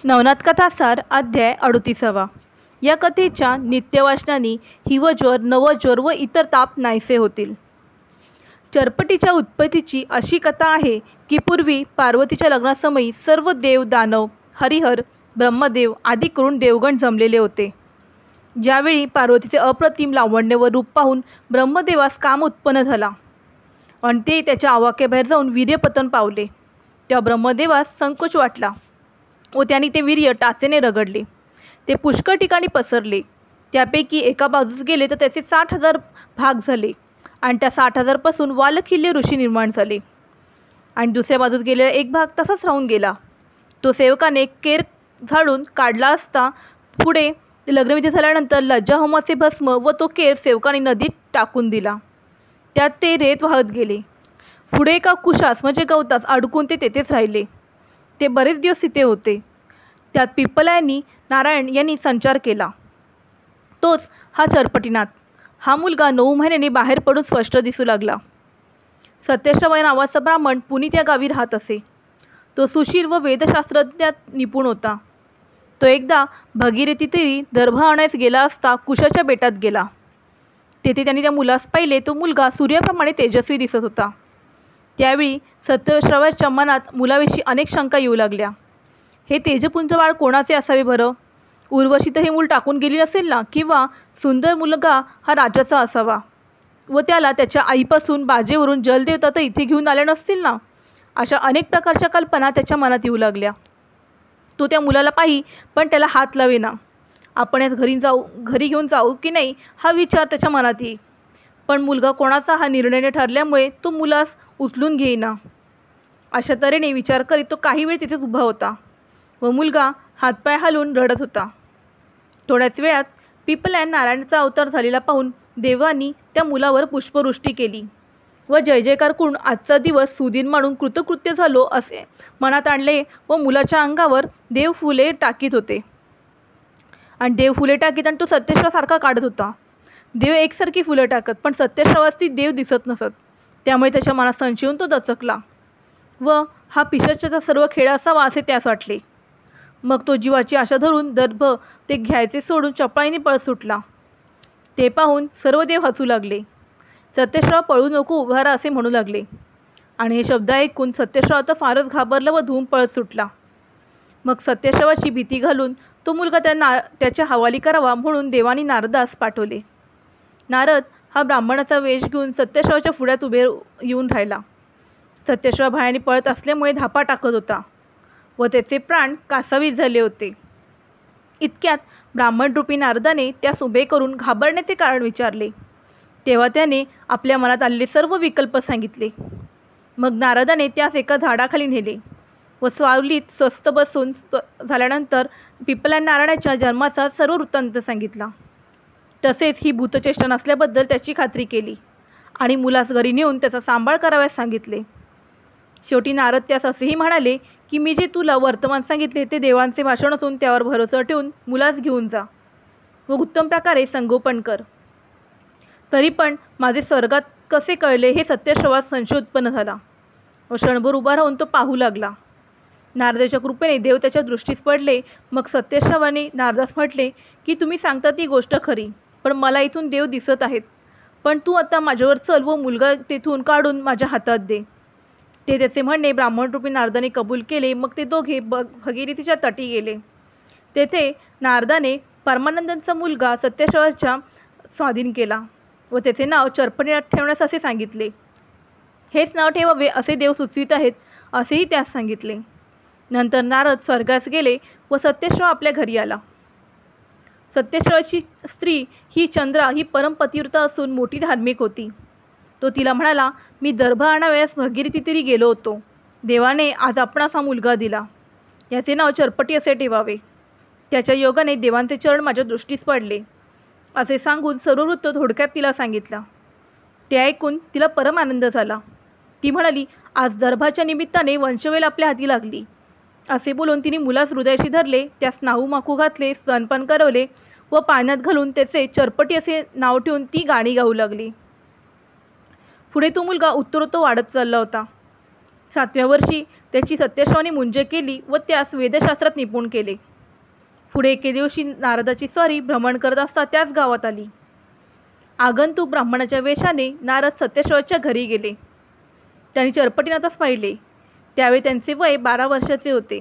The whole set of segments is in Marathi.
नवनाथ कथासार अध्याय 38. या कथेच्या नित्यवाचनाने हिवज्वर, नवज्वर व इतर ताप नाहीसे होतील. चरपटीच्या उत्पत्तीची अशी कथा आहे की पूर्वी पार्वतीच्या लग्नासमयी सर्व देव, दानव, हरिहर, ब्रह्मदेव आदी करून देवगण जमलेले होते. ज्यावेळी पार्वतीचे अप्रतिम लावण्य व रूप पाहून ब्रह्मदेवास काम उत्पन्न झाला आणि ते त्याच्या आवाक्याबाहेर जाऊन वीर्यपतन पावले. त्या ब्रह्मदेवास संकोच वाटला व त्यांनी ते वीर्य टाचेने रगडले. ते पुष्कळ ठिकाणी पसरले. त्यापैकी एका बाजूस गेले तर त्याचे 60,000 भाग झाले आणि त्या 60,000 पासून वालखिल्य ऋषी निर्माण झाले. आणि दुसऱ्या बाजूस गेलेला एक भाग तसाच राहून गेला. तो सेवकाने केर झाडून काढला असता. पुढे लग्नविधी झाल्यानंतर लज्जाहोमाचे भस्म व तो केर सेवकाने नदीत टाकून दिला. त्यात ते रेत वाहत गेले. पुढे एका कुशास म्हणजे गवतास अडकून ते तेथेच राहिले. ते बरेच दिवस तिथे होते. त्यात पिप्पलायनी नारायण यांनी संचार केला. तोच हा चरपटीनाथ. हा मुलगा 9 महिन्यांनी बाहेर पडून स्पष्ट दिसू लागला. सत्यश्रवण नावाचा ब्राह्मण पुनीत या गावी राहत असे. तो सुशील व वेदशास्त्रज्ञात निपुण होता. तो एकदा भगीरथी तीरी दर्भ आणायस गेला असता कुशाच्या बेटात गेला. तेथे त्यांनी त्या मुलास पाहिले. तो मुलगा सूर्याप्रमाणे तेजस्वी दिसत होता. त्यावेळी सत्यश्रवाच्या मनात मुलाविषयी अनेक शंका येऊ लागल्या. हे तेजपुंज बाळ कोणाचे असावे बरं? उर्वशी तर हे मूल टाकून गेली नसेल ना? किंवा सुंदर मुलगा हा राजाचा असावा व त्याला त्याच्या आईपासून बाजेवरून जलदेवता तर इथे घेऊन आल्या नसतील ना? अशा अनेक प्रकारच्या कल्पना त्याच्या मनात येऊ लागल्या. तो त्या मुलाला पाही पण त्याला हात लावेना. आपण याच घरी घेऊन जाऊ की नाही हा विचार त्याच्या मनात येई. पण मुलगा कोणाचा हा निर्णय ठरल्यामुळे तो मुलास उचलून घेईना. अशा तऱ्हेने विचार करीत तो काही वेळ तिथेच उभा होता व मुलगा हातपाय हलवून रडत होता. थोड्याच वेळात पिप्पलायन नारायणाचा अवतार झालेला पाहून देवांनी त्या मुलावर पुष्पवृष्टी केली व जय जयकार करून आजचा दिवस सुदिन मानून कृतकृत्य झालो असे मनात आणले व मुलाच्या अंगावर देव फुले टाकीत होते. आणि देव फुले टाकीत आणि तो सत्यश्रवासारखा काढत होता. देव एकसारखी फुलं टाकत पण सत्यश्रवास ती देव दिसत नसत. त्यामुळे त्याच्या मनात संशय येऊन तो दचकला व हा पिशाचाचा सर्व खेळ असावा असे त्यास वाटले. मग तो जीवाची आशा धरून दर्भ ते घ्यायचे सोडून चपळाईने पळ सुटला. ते पाहून सर्व देव हसू लागले. सत्यश्रवा पळू नको, उभा राहा असे म्हणू लागले. आणि हे शब्द ऐकून सत्यश्रवा तर फारच घाबरला व धूम पळत सुटला. मग सत्यश्रवाची भीती घालून तो मुलगा त्याच्या हवाली करावा म्हणून देवानी नारदास पाठवले. नारद हा ब्राह्मणाचा वेश घेऊन सत्यश्रवाच्या पुढ्यात उभे येऊन राहिला. सत्यश्रवा भयाने पळत असल्यामुळे धापा टाकत होता व त्याचे प्राण कासावीस झाले होते. इतक्यात ब्राह्मणरूपी नारदाने त्यास उभे करून घाबरण्याचे कारण विचारले. तेव्हा त्याने आपल्या मनात आलेले सर्व विकल्प सांगितले. मग नारदाने त्यास एका झाडाखाली नेले व सावलीत स्वस्थ बसून झाल्यानंतर पिप्पलायन नारायणाच्या जन्माचा सर्व वृत्तांत सांगितला. तसेच ही भूतचेष्टा नसल्याबद्दल त्याची खात्री केली आणि मुलास घरी नेऊन त्याचा सांभाळ करावयास सांगितले. शेवटी नारद त्यास असेही म्हणाले की मी जे तुला वर्तमान सांगितले ते देवांचे भाषण असून त्यावर भरोसा ठेवून मुलास घेऊन जा व उत्तम प्रकारे संगोपन कर. तरी पण माझे स्वर्गात कसे कळले हे सत्यश्रवास संशय उत्पन्न झाला व क्षणभर उभा राहून तो पाहू लागला. नारदाच्या कृपेने देव त्याच्या दृष्टीस पडले. मग सत्यश्रवाने नारदास म्हटले की तुम्ही सांगता ती गोष्ट खरी, पण मला इथून देव दिसत आहेत. पण तू आता माझ्यावर चल व मुलगा तेथून काढून माझ्या हातात दे. ते त्याचे म्हणणे ब्राह्मणरूपी नारदाने कबूल केले. मग ते दोघे भगीरथीच्या तटी गेले. तेथे नारदाने परमानंदांचा मुलगा सत्यश्रवाच्या स्वाधीन केला व त्याचे नाव चरपटीनाथ ठेवण्यास असे सांगितले. हेच नाव ठेवावे असे देव सुचवित आहेत असेही त्यास सांगितले. नंतर नारद स्वर्गास गेले व सत्यश्रवा आपल्या घरी आला. सत्यश्रवाची स्त्री ही चंद्रा ही परमपतिव्रता असून मोठी धार्मिक होती. तो तिला म्हणाला, मी दर्भ आणावयास भगीरथी तीरी गेलो होतो. देवाने आज आपणास हा मुलगा दिला. याचे नाव चरपटी असे ठेवावे. त्याच्या योगाने देवांचे चरण माझ्या दृष्टीस पडले असे सांगून सर्व वृत्त थोडक्यात तिला सांगितला. ते ऐकून तिला परम आनंद झाला. ती म्हणाली, आज दर्भाच्या निमित्ताने वंशवेल आपल्या हाती लागली. असे बोलून तिने मुलास हृदयाशी धरले, त्यास नाहू माखू घातले, स्तनपान करवले व पाण्यात घालून त्याचे चरपटी असे नाव ठेवून ती गाणी गाऊ लागली. पुढे तो मुलगा उत्तरोत्तर वाढत चालला होता. 7व्या वर्षी त्याची सत्यश्रवाने मुंज केली व त्यास वेदशास्त्रात निपुण केले. पुढे एके दिवशी नारदाची स्वारी भ्रमण करत असता त्याच गावात आली. आगंतुक ब्राह्मणाच्या वेशाने नारद सत्यश्रवाच्या घरी गेले. त्यांनी चरपटीनाथास पाहिले. त्यावेळी त्यांचे वय 12 वर्षाचे होते.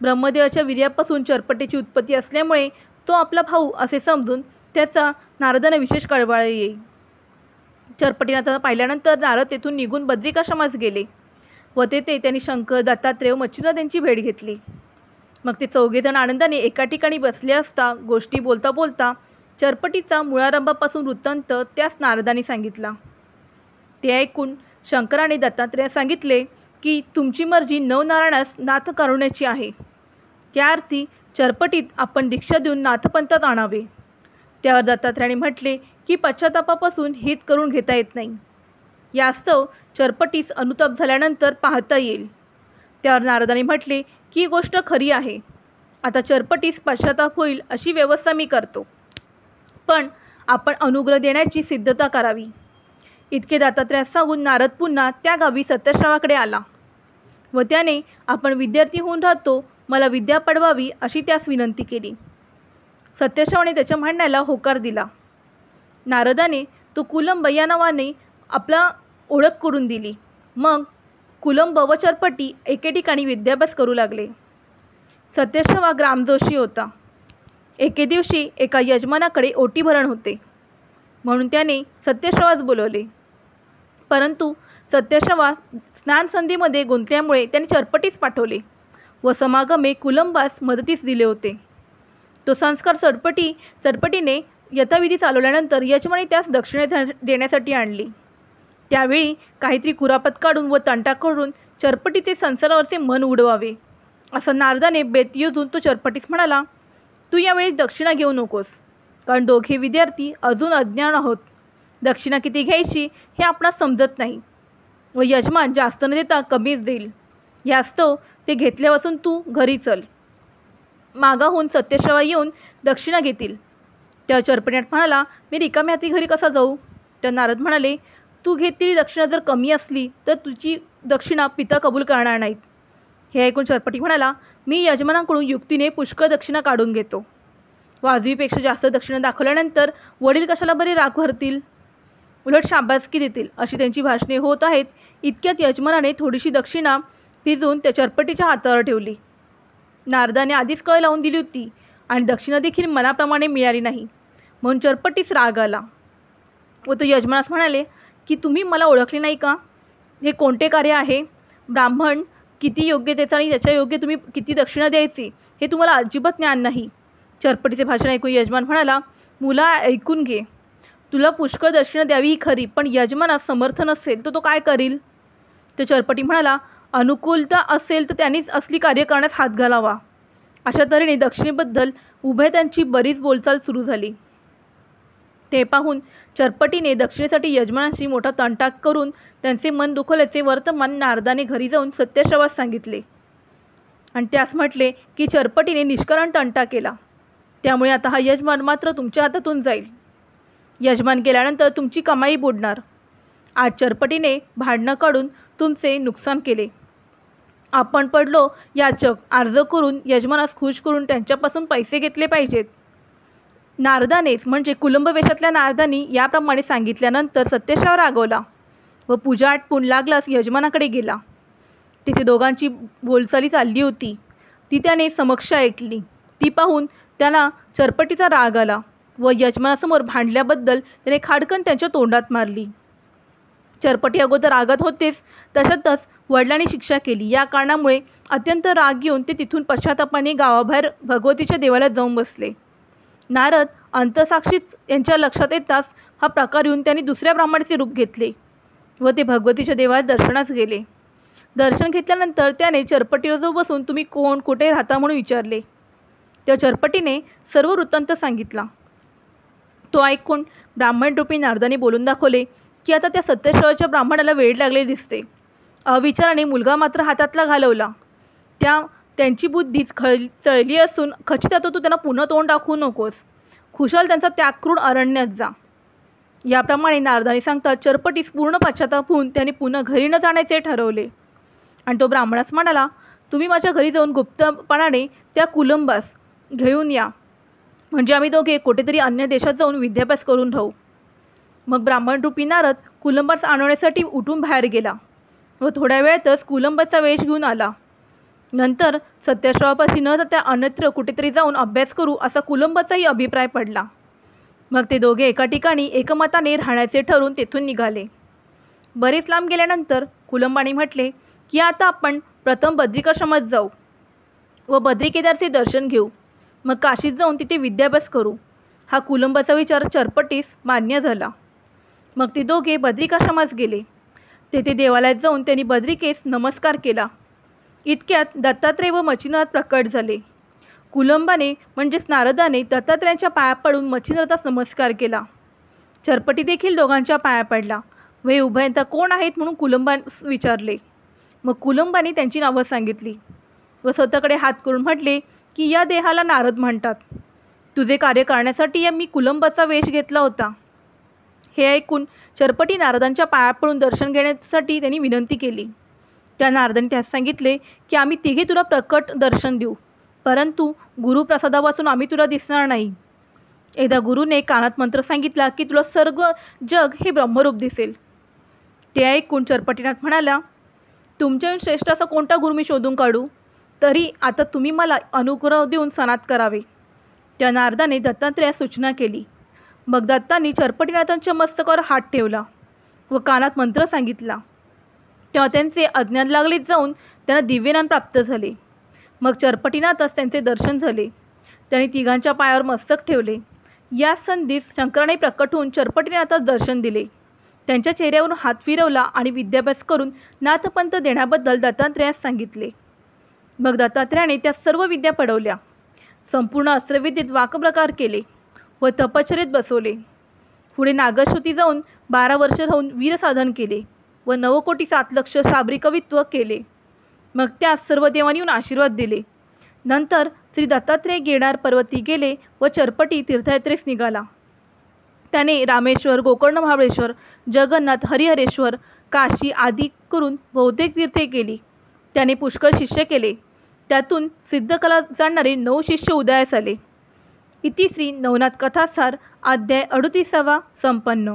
ब्रह्मदेवाच्या वीर्यापासून चरपटीची उत्पत्ती असल्यामुळे तो आपला भाऊ असे समजून त्याचा नारदांना विशेष कळवळ येई. चरपटीनाथाला पाहिल्यानंतर नारद तेथून निघून बद्रिकाश्रमास गेले व तेथे त्यांनी शंकर, दत्तात्रेय व मच्छिंद्र यांची भेट घेतली. मग ते चौघेजण आनंदाने एका ठिकाणी बसले असता गोष्टी बोलता बोलता चरपटीचा मुळारंभापासून वृत्तांत त्यास नारदांनी सांगितला. ते ऐकून शंकराने दत्तात्रेयास सांगितले की तुमची मर्जी नवनारायणास नाथ करण्याची आहे. त्या अर्थी चरपटीत आपण दीक्षा देऊन नाथपंथात आणावे. त्यावर दत्तात्रेयाने म्हटले की पश्चातापापासून हित करून घेता येत नाही. यास्तव चरपटीस अनुताप झाल्यानंतर पाहता येईल. त्यावर नारदाने म्हटले की ही गोष्ट खरी आहे. आता चरपटीस पश्चाताप होईल अशी व्यवस्था मी करतो, पण आपण अनुग्रह देण्याची सिद्धता करावी. इतके दत्तात्रेयास सांगून नारद पुन्हा त्या गावी सत्यश्रवाकडे आला व त्याने आपण विद्यार्थी होऊन राहतो, मला विद्या पडवावी अशी त्यास विनंती केली. सत्यश्रवाने त्याच्या म्हणण्याला होकार दिला. नारदाने तो कुलंब या नावाने आपला ओळख करून दिली. मग कुलंब व चरपटी एके ठिकाणी विद्याभ्यास करू लागले. सत्यश्रवा ग्रामजोशी होता. एके दिवशी एका यजमानाकडे ओटी भरण होते म्हणून त्याने सत्यश्रवास बोलवले, परंतु सत्यश्रवा स्नानसंधीमध्ये गुंतल्यामुळे त्याने चरपटीस पाठवले व समागमे कुलंबास मदतीस दिले होते. तो संस्कार चरपटीने यथाविधी चालवल्यानंतर यजमानी त्यास दक्षिणा देण्यासाठी आणली. त्यावेळी काहीतरी कुरापत काढून व तंटा करून चरपटीचे संसारावरचे मन उडवावे असं नारदाने बेत योजून तो चरपटीस म्हणाला, तू यावेळी दक्षिणा घेऊ नकोस, कारण दोघे विद्यार्थी अजून अज्ञान आहोत. दक्षिणा किती घ्यायची हे आपणास समजत नाही व यजमान जास्त न देता कमीच देईल. यास्तव ते घेतल्यापासून तू घरी चल. मागाहून सत्यश्रवा येऊन दक्षिणा घेतील. त्या चरपटीनाथ म्हणाला, मी रिकाम्या हाती घरी कसा जाऊ? त्या नारद म्हणाले, तू घेतलेली दक्षिणा जर कमी असली तर तुझी दक्षिणा पिता कबूल करणार नाहीत. हे ऐकून चरपटी म्हणाला, मी यजमानांकडून युक्तीने पुष्कळ दक्षिणा काढून घेतो. वाजवीपेक्षा जास्त दक्षिणा दाखवल्यानंतर वडील कशाला बरे राग भरतील, उलट शाबासकी देतील अशी त्यांची भाषणे होत आहेत. इतक्यात यजमानाने थोडीशी दक्षिणा भिजवून त्या चरपटीच्या हातावर ठेवली. नारदाने आधीच कळ लावून दिली होती आणि दक्षिणा देखील मनाप्रमाणे मिळाली नाही, म्हणून चरपटीस राग आला व तो यजमानास म्हणाले की तुम्ही मला ओळखले नाही का? हे कोणते कार्य आहे? ब्राह्मण किती योग्यतेचा आणि त्याच्या योग्य तुम्ही किती दक्षिणा द्यायची हे तुम्हाला अजिबात ज्ञान नाही. चरपटीचे भाषण ऐकून यजमान म्हणाला, मुला ऐकून घे, तुला पुष्कळ दक्षिणा द्यावी ही खरी, पण यजमानास समर्थ नसेल तर तो काय करील? तो चरपटी म्हणाला, अनुकूलता असेल तर त्यांनीच असली कार्य करण्यास हात घालावा. अशा तऱ्हेने दक्षिणेबद्दल उभयतांची बरीच बोलचाल सुरू झाली. ते पाहून चरपटीने दक्षिणेसाठी यजमानांशी मोठा तंटा करून त्यांचे मन दुखवल्याचे वर्तमान नारदाने घरी जाऊन सत्यश्रवास सांगितले आणि त्यास म्हटले की चरपटीने निष्कारण तंटा केला, त्यामुळे आता हा यजमान मात्र तुमच्या हातातून जाईल. यजमान गेल्यानंतर तुमची कमाई बुडणार. आज चरपटीने भांडणं काढून तुमचे नुकसान केले. आपण पडलो याचक, अर्ज करून यजमानास खुश करून त्यांच्यापासून पैसे घेतले पाहिजेत. नारदानेच म्हणजे कुलंब वेशातल्या नारदांनी याप्रमाणे सांगितल्यानंतर सत्यश्रवा रागवला व पूजा आटपून लागलास यजमानाकडे गेला. तिथे दोघांची बोलचाली चालली होती ती त्याने समक्ष ऐकली. ती पाहून त्याला चरपटीचा राग आला व यजमानासमोर भांडल्याबद्दल त्याने खाडकन त्यांच्या तोंडात मारली. चरपटी अगोदर रागात होतेच, तशातच वडिलांनी शिक्षा केली. या कारणामुळे अत्यंत राग येऊन ते तिथून पश्चातापाने गावाबाहेर भगवतीच्या देवालयात जाऊन बसले. नारद अंतसाक्षीच यांच्या लक्षात येताच हा प्रकार येऊन त्यांनी दुसऱ्या ब्राह्मणाचे रूप घेतले व ते भगवतीच्या देवालयात दर्शनास गेले. दर्शन घेतल्यानंतर त्याने चरपटीवर बसून तुम्ही कोण, कुठे राहता म्हणून विचारले. त्या चरपटीने सर्व वृत्तांत सांगितला. तो ऐकून ब्राह्मणरूपी नारदाने बोलून दाखवले की आता त्या सत्यश्रवाच्या ब्राह्मणाला वेळ लागले दिसते. अविचाराने मुलगा मात्र हातातला घालवला. त्यांची बुद्धी चळली असून खचित आता तू त्यांना पुन्हा तोंड दाखवू नकोस. खुशाल त्यांचा त्याग करून अरण्यात जा. याप्रमाणे नारदाने सांगतात चरपटीस पूर्ण पश्चाताप होऊन त्याने पुन्हा घरी न जाण्याचे ठरवले. आणि तो ब्राह्मणास म्हणाला, तुम्ही माझ्या घरी जाऊन गुप्तपणाने त्या कुलंबास घेऊन या, म्हणजे आम्ही दोघे कुठेतरी अन्य देशात जाऊन विद्याभ्यास करून राहू. मग ब्राह्मण रूपी नारद कुलंबास आणण्यासाठी उठून बाहेर गेला व थोड्या वेळातच कुलंबाचा वेश घेऊन आला. नंतर सत्यश्रवापाशी न जाता अन्यत्र कुठेतरी जाऊन अभ्यास करू असा कुलंबाचाही अभिप्राय पडला. मग ते दोघे एका ठिकाणी एकमताने राहण्याचे ठरवून तेथून निघाले. बरेच लांब गेल्यानंतर कुलंबाने म्हटले की आता आपण प्रथम बद्रिकाश्रमात जाऊ व बद्रिकेदारचे दर्शन घेऊ, मग काशीत जाऊन तिथे विद्याभ्यास करू. हा कुलंबाचा विचार चरपटीस मान्य झाला. मग ते दोघे बद्रिकाश्रमास गेले. तेथे देवालयात जाऊन त्यांनी बद्रिकेस नमस्कार केला. इतक्यात दत्तात्रेय व मच्छिंद्रनाथ प्रकट झाले. कुलंबाने म्हणजेच नारदाने दत्तात्रेयांच्या पाया पडून मच्छिंद्रनाथास नमस्कार केला. चरपटी देखील दोघांच्या पाया पडला व हे उभयता कोण आहेत म्हणून कुलंबास विचारले. मग कुलंबाने त्यांची नावं सांगितली व स्वतःकडे हात करून म्हटले की या देहाला नारद म्हणतात. तुझे कार्य करण्यासाठी मी कुलंबाचा वेश घेतला होता. हे ऐकून चरपटी नारदांच्या पाया पडून दर्शन घेण्यासाठी त्यांनी विनंती केली. त्या नारदांनी त्यास सांगितले की आम्ही तिघे तुला प्रकट दर्शन देऊ, परंतु गुरुप्रसादापासून आम्ही तुला दिसणार नाही. एकदा गुरुने कानात मंत्र सांगितला की तुला सर्व जग हे ब्रह्मरूप दिसेल. ते ऐकून चरपटीनाथ म्हणाला, तुमच्याहून श्रेष्ठ असा कोणता गुरु मी शोधून काढू? तरी आता तुम्ही मला अनुग्रह देऊन सनात करावे. त्या नारदाने दत्तात्रेयास सूचना केली. मग दत्तांनी चरपटीनाथांच्या मस्तकावर हात ठेवला व कानात मंत्र सांगितला. तेव्हा त्यांचे अज्ञान लागलीत जाऊन त्यांना दिव्यज्ञान प्राप्त झाले. मग चरपटीनाथास त्यांचे दर्शन झाले. त्यांनी तिघांच्या पायावर मस्तक ठेवले. या संधीस शंकराने प्रकट होऊन चरपटीनाथास दर्शन दिले. त्यांच्या चेहऱ्यावरून हात फिरवला आणि विद्याभ्यास करून नाथपंथ देण्याबद्दल दत्तात्रेयास सांगितले. मग दत्तात्रेयाने त्या सर्व विद्या पडवल्या. संपूर्ण अस्त्रविद्येत वाकप्रकार केले व तपश्चर्येत बसवले. पुढे नागश्रुती जाऊन 12 वर्ष राहून वीरसाधन केले व 9,07,00,000 शाबरी कवित्व केले. मग त्यास सर्व देवांनी येऊन आशीर्वाद दिले. नंतर श्री दत्तात्रेय गिरनार पर्वती गेले व चरपटी तीर्थयात्रेस निघाला. त्याने रामेश्वर, गोकर्ण महाबळेश्वर, जगन्नाथ, हरिहरेश्वर, काशी आदी करून बहुतेक तीर्थे केली. त्याने पुष्कळ शिष्य केले. त्यातून सिद्धकला जाणणारे 9 शिष्य उदयास आले. इति श्री नवनाथ कथासार अध्याय 38 संपन्न.